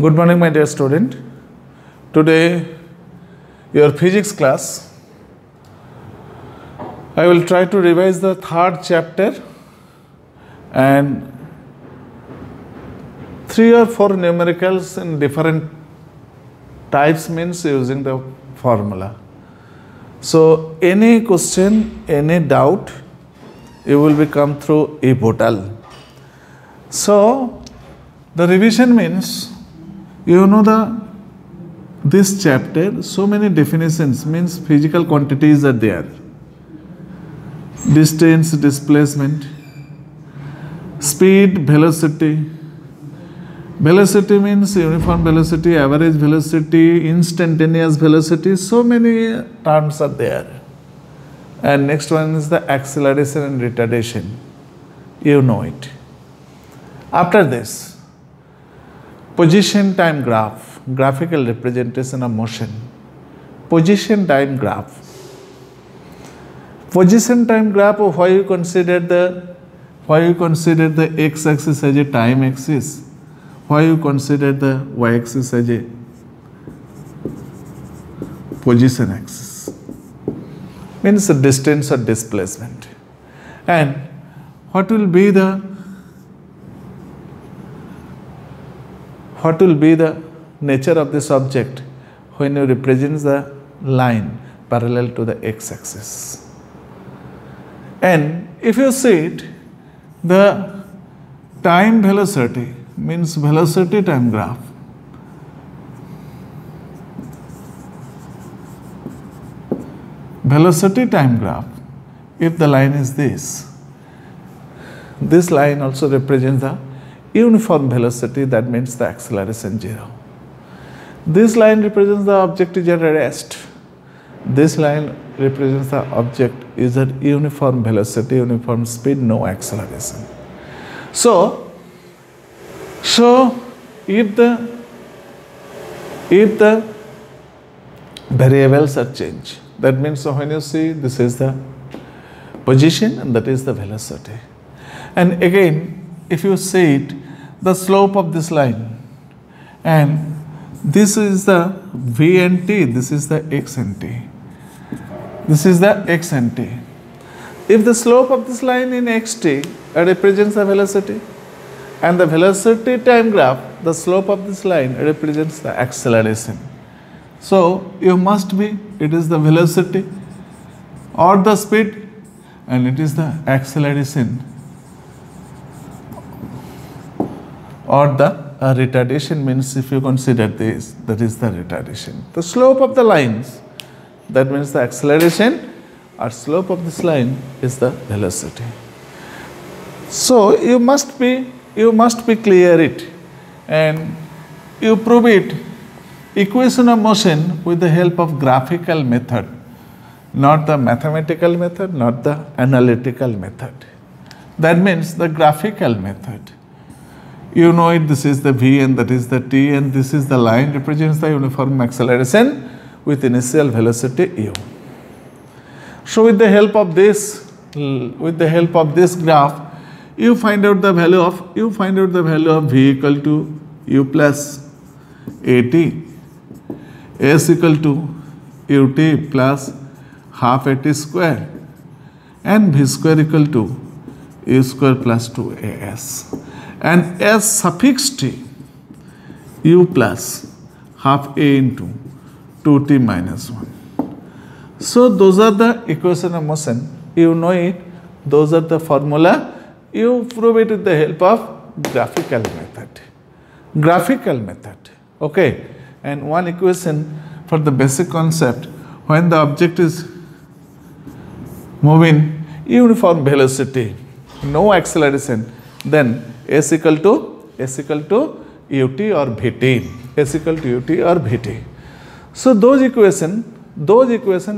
Good morning, my dear student. Today, your physics class. I will try to revise the third chapter and 3 or 4 numericals in different types means using the formula. So, any question, any doubt, you will be come through e-portal. So, the revision means you know this chapter, so many definitions means physical quantities are there. Distance, displacement, speed, velocity. Velocity means uniform velocity, average velocity, instantaneous velocity, so many terms are there. And next one is the acceleration and retardation. You know it. After this, position time graph, graphical representation of motion. Position time graph. Position time graph, why you consider the x-axis as a time axis? Why you consider the y-axis as a position axis? Means the distance or displacement. And what will be the nature of this object when you represent the line parallel to the x-axis? And if you see it, the time velocity means velocity time graph. Velocity time graph, if the line is this line also represents the uniform velocity, that means the acceleration 0. This line represents the object is at rest. This line represents the object is at uniform velocity, uniform speed, no acceleration. So if the variables are changed, that means when you see this is the position and that is the velocity. And again, if you see it, the slope of this line, and this is the v and t, this is the x and t. This is the x and t. If the slope of this line in xt represents the velocity, and the velocity time graph, the slope of this line represents the acceleration. So you must be, it is the velocity or the speed, and it is the acceleration or the retardation, means if you consider this, that is the retardation. The slope of the lines, that means the acceleration, or slope of this line is the velocity. So you must be clear it, and you prove it, equation of motion with the help of graphical method, not the mathematical method, not the analytical method. That means the graphical method. You know it, this is the v and that is the t, and this is the line represents the uniform acceleration with initial velocity u. So with the help of this graph, you find out the value of v equal to u plus at, s equal to ut plus half at square, and v square equal to u square plus 2as, and s suffix t, u plus half a into 2t minus 1. So those are the equation of motion. You know it. Those are the formula. You prove it with the help of graphical method. Okay. And one equation for the basic concept, when the object is moving uniform velocity, no acceleration, then s equal to ut or vt. S equal to ut or vt. So those equation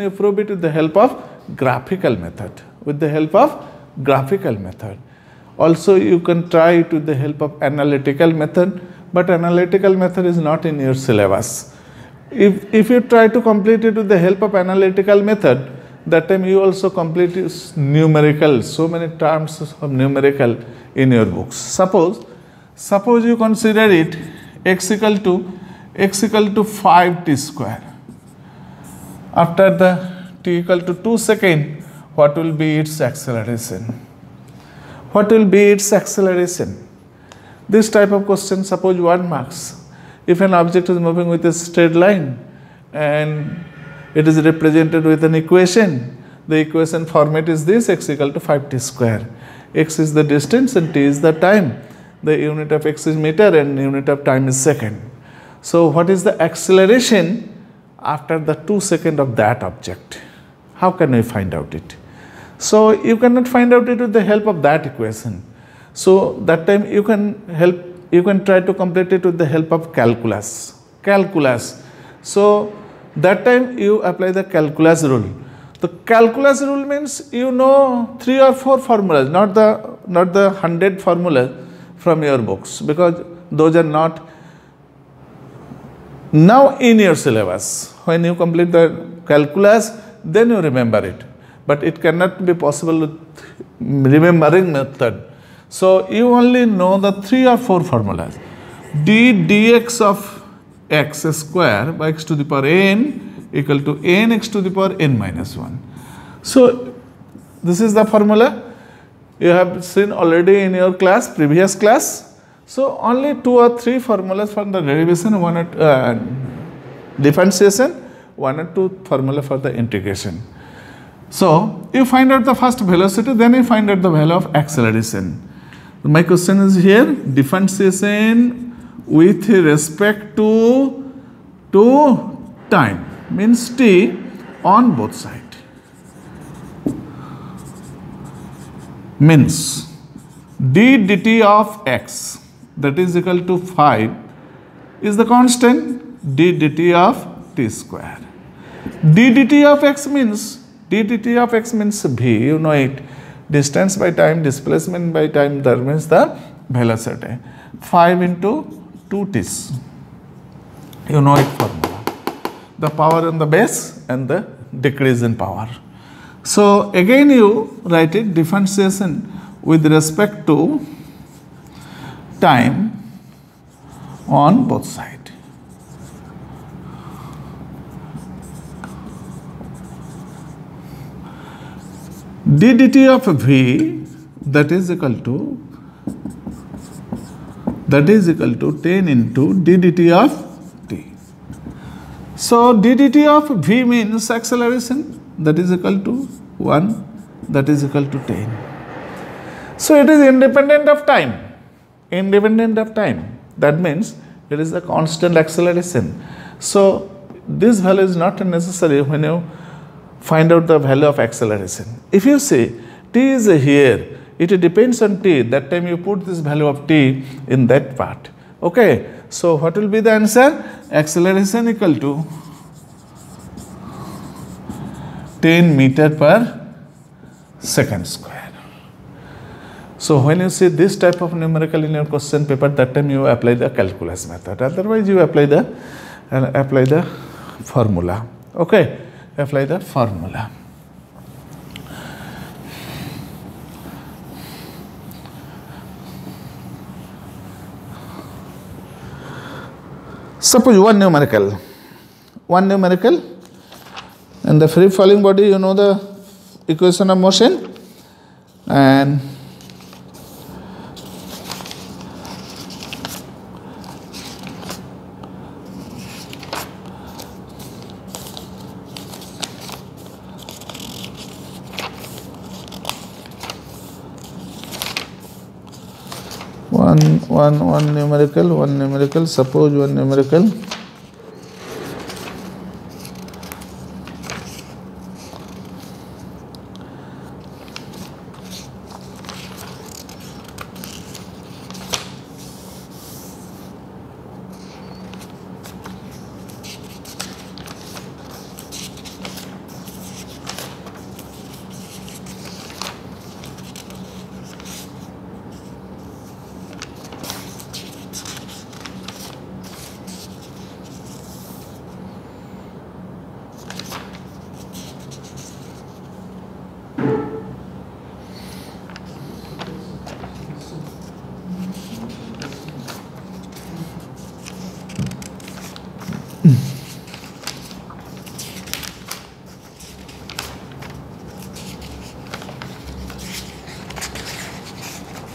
you prove it with the help of graphical method. Also you can try it with the help of analytical method, but analytical method is not in your syllabus. If you try to complete it with the help of analytical method, that time you also complete numerical, so many terms of numerical in your books. Suppose you consider it x equal to 5t square. After the t equal to 2 seconds, what will be its acceleration? What will be its acceleration? This type of question, suppose 1 marks. If an object is moving with a straight line and it is represented with an equation, the equation format is this: x equal to 5t square. X is the distance and t is the time. The unit of x is meter and unit of time is second. So what is the acceleration after the 2 seconds of that object? How can we find out it? So you cannot find out it with the help of that equation. So that time you can try to complete it with the help of calculus. So that time you apply the calculus rule. The calculus rule means you know 3 or 4 formulas, not the 100 formulas from your books, because those are not now in your syllabus. When you complete the calculus, then you remember it. But it cannot be possible with remembering method. So you only know the 3 or 4 formulas. d dx of x square by x to the power n equal to n x to the power n minus 1. So this is the formula you have seen already in your previous class. So only 2 or 3 formulas for the derivation, differentiation, 1 or 2 formula for the integration. So you find out the first velocity, then you find out the value of acceleration. My question is here: differentiation with respect to time, means t on both sides, means d dt of x, that is equal to 5, is the constant d dt of t square. d dt of x means v, you know it, distance by time, displacement by time, that means the velocity. 5 into 2t, you know it formula, the power on the base and the decrease in power. So again you write it: differentiation with respect to time on both sides. d dt of v, that is equal to 10 into d dt of t. So d dt of v means acceleration, that is equal to 1, that is equal to 10. So it is independent of time. That means it is a constant acceleration. So this value is not necessary when you find out the value of acceleration. If you say t is here, it depends on t, that time you put this value of t in that part. Okay, so what will be the answer? Acceleration equal to 10 meter per second square. So when you see this type of numerical in your question paper, that time you apply the calculus method. Otherwise you apply the formula. Okay, apply the formula. Suppose one numerical and the free falling body, you know the equation of motion, and one numerical, suppose one numerical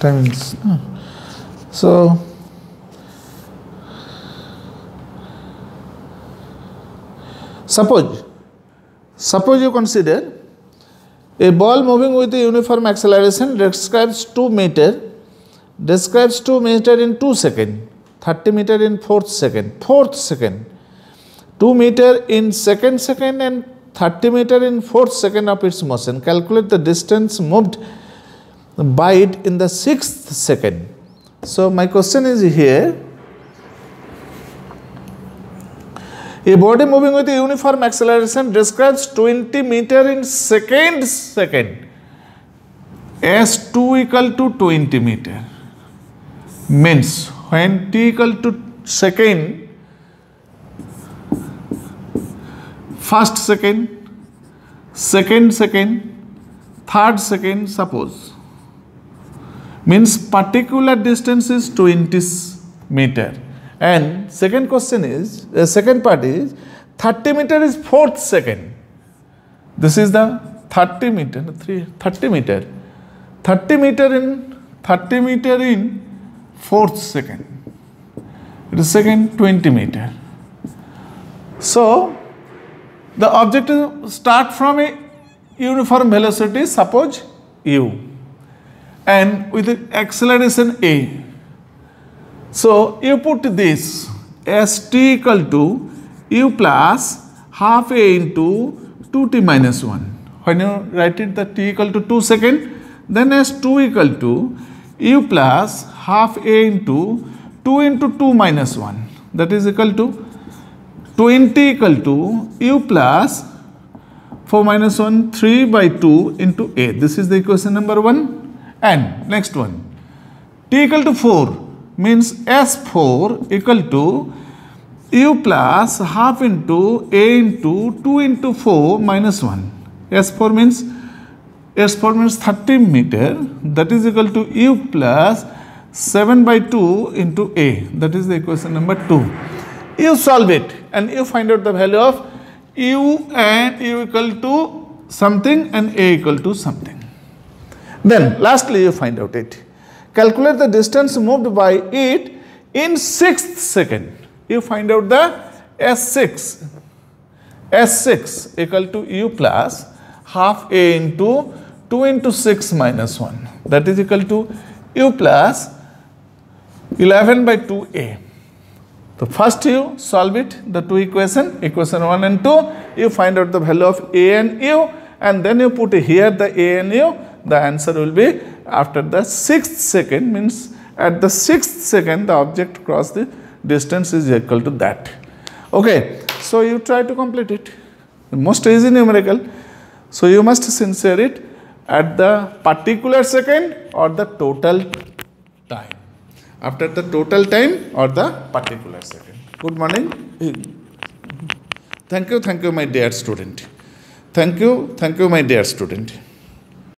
time is no. So suppose you consider a ball moving with a uniform acceleration describes 2 meter in 2 seconds, 30 meter in 4th second, 2 meter in 2nd second and 30 meter in 4th second of its motion. Calculate the distance moved by it in the 6th second. So my question is here, a body moving with a uniform acceleration describes 20 meter in second as 2 equal to 20 meter. Means when t equal to second, first second, second second, third second, suppose, means particular distance is 20 meter. And second question is, second part is 30 meter is 4th second. This is the 30 meter, 30 meter. 30 meter in 4th second. It is second 20 meter. So the objective start from a uniform velocity, suppose u, and with the acceleration a. So you put this as t equal to u plus half a into 2t minus 1. When you write it the t equal to 2 second, then as 2 equal to u plus half a into 2 into 2 minus 1, that is equal to 20 equal to u plus 4 minus 1, 3 by 2 into a. This is the equation number 1. And next one, t equal to 4 means S4 equal to u plus half into a into 2 into 4 minus 1. S4 means 30 meter, that is equal to u plus 7 by 2 into a. That is the equation number 2. You solve it and you find out the value of u, and u equal to something and a equal to something. Then lastly you find out it. Calculate the distance moved by it in 6th second. You find out the S6 equal to u plus half a into 2 into 6 minus 1, that is equal to u plus 11 by 2a. So first you solve it, the two equation 1 and 2, you find out the value of a and u, and then you put here the a and u. The answer will be after the 6th second, means at the 6th second the object cross the distance is equal to that. Okay, so you try to complete it. The most easy numerical. So you must censor it at the particular second or the total time. After the total time or the particular second. Good morning. Thank you my dear student. Thank you my dear student.